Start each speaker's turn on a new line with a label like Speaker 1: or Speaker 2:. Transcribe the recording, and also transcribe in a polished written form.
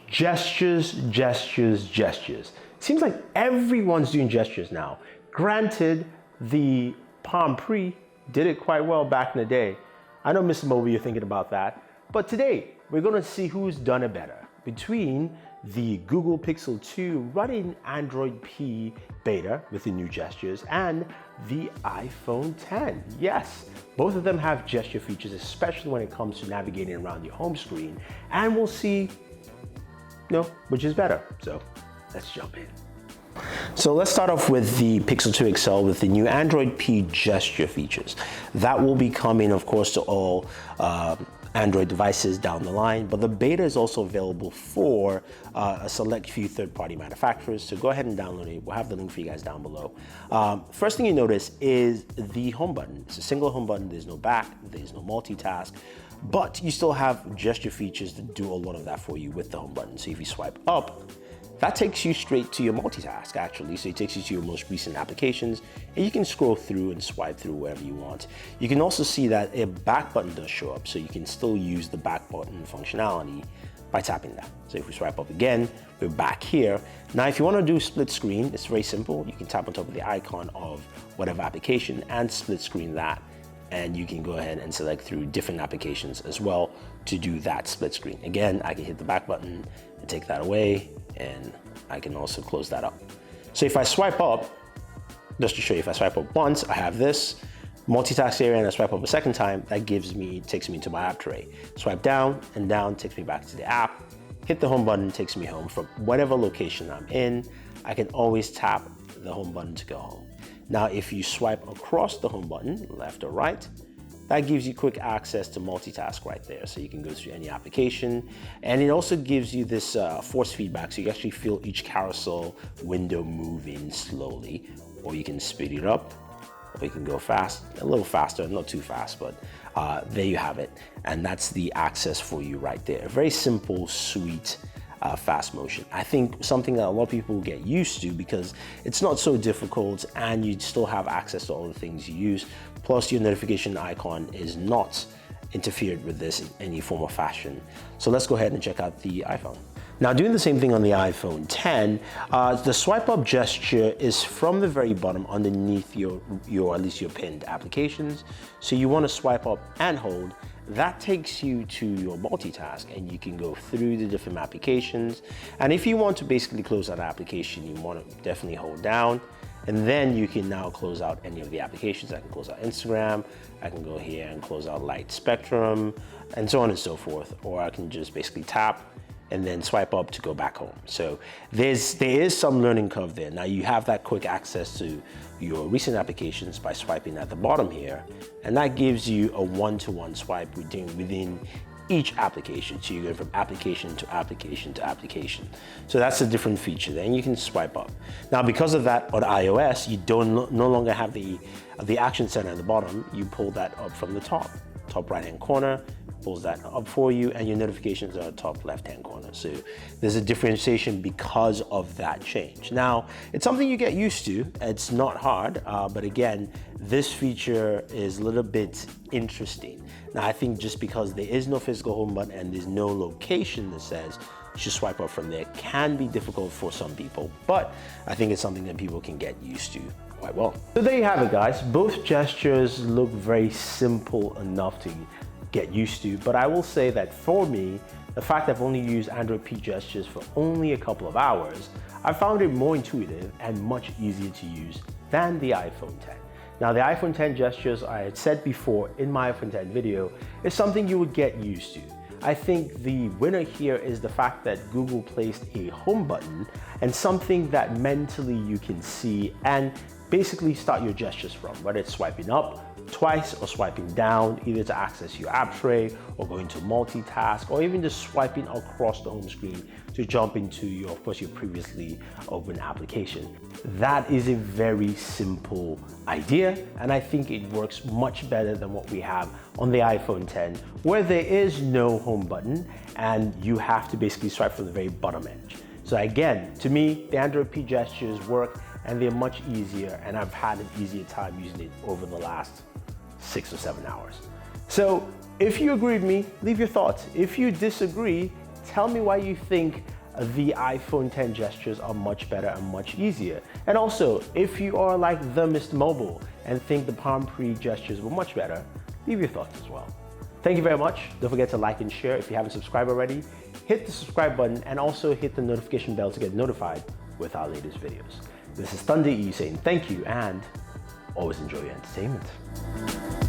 Speaker 1: Gestures, gestures, gestures. Seems like everyone's doing gestures now. Granted, the Palm Pre did it quite well back in the day. I know Mr. Mobile, you're thinking about that. But today, we're gonna see who's done it better between the Google Pixel 2 running Android P beta with the new gestures and the iPhone 10. Yes, both of them have gesture features, especially when it comes to navigating around your home screen. And we'll see, which is better. So let's jump in. So let's start off with the Pixel 2 XL with the new Android P gesture features. That will be coming, of course, to all Android devices down the line, but the beta is also available for a select few third-party manufacturers, so go ahead and download it. We'll have the link for you guys down below. First thing you notice is the home button. It's a single home button, there's no back, there's no multitask, but you still have gesture features that do a lot of that for you with the home button. So if you swipe up, that takes you straight to your multitask actually. So it takes you to your most recent applications and you can scroll through and swipe through wherever you want. You can also see that a back button does show up, so you can still use the back button functionality by tapping that. So if we swipe up again, we're back here. Now, if you want to do split screen, it's very simple. You can tap on top of the icon of whatever application and split screen that. And you can go ahead and select through different applications as well to do that split screen. Again, I can hit the back button and take that away, and I can also close that up. So if I swipe up, just to show you, if I swipe up once, I have this multitask area, and I swipe up a second time, that takes me to my app tray. Swipe down and down takes me back to the app. Hit the home button, takes me home from whatever location I'm in. I can always tap the home button to go home. Now, if you swipe across the home button, left or right, that gives you quick access to multitask right there. So you can go through any application. And it also gives you this force feedback. So you actually feel each carousel window moving slowly, or you can speed it up, or you can go fast, a little faster, not too fast, but there you have it. And that's the access for you right there. Very simple, sweet, fast motion. I think something that a lot of people get used to because it's not so difficult and you still have access to all the things you use. Plus your notification icon is not interfered with this in any form or fashion. So let's go ahead and check out the iPhone. Now, doing the same thing on the iPhone 10, the swipe up gesture is from the very bottom underneath your at least your pinned applications. So you want to swipe up and hold. That takes you to your multitask and you can go through the different applications. And if you want to basically close out an application, you want to definitely hold down. And then you can now close out any of the applications. I can close out Instagram, I can go here and close out Light Spectrum, and so on and so forth. Or I can just basically tap and then swipe up to go back home. So there is some learning curve there. Now you have that quick access to your recent applications by swiping at the bottom here, and that gives you a one-to-one swipe within each application. So you're going from application to application to application. So that's a different feature. Then you can swipe up. Now, because of that on iOS, you no longer have the action center at the bottom. You pull that up from the top right-hand corner, pulls that up for you, and your notifications are top left-hand corner. So there's a differentiation because of that change. Now, it's something you get used to. It's not hard, but again, this feature is a little bit interesting. Now, I think just because there is no physical home button and there's no location that says you should swipe up from there can be difficult for some people, but I think it's something that people can get used to quite well. So there you have it, guys. Both gestures look very simple enough to get used to, but I will say that for me, the fact I've only used Android P gestures for only a couple of hours, I found it more intuitive and much easier to use than the iPhone 10. Now, the iPhone 10 gestures, I had said before in my iPhone 10 video, is something you would get used to. I think the winner here is the fact that Google placed a home button and something that mentally you can see and basically start your gestures from, whether it's swiping up twice or swiping down, either to access your app tray or going to multitask, or even just swiping across the home screen to jump into your, of course, your previously open application. That is a very simple idea, and I think it works much better than what we have on the iPhone 10, where there is no home button and you have to basically swipe from the very bottom edge. So again, to me, the Android P gestures work and they're much easier, and I've had an easier time using it over the last 6 or 7 hours. So if you agree with me, leave your thoughts. If you disagree, tell me why you think the iPhone 10 gestures are much better and much easier. And also, if you are like the Mr. Mobile and think the Palm Pre gestures were much better, leave your thoughts as well. Thank you very much. Don't forget to like and share. If you haven't subscribed already, hit the subscribe button and also hit the notification bell to get notified with our latest videos. This is Thunder E saying thank you and always enjoy your entertainment.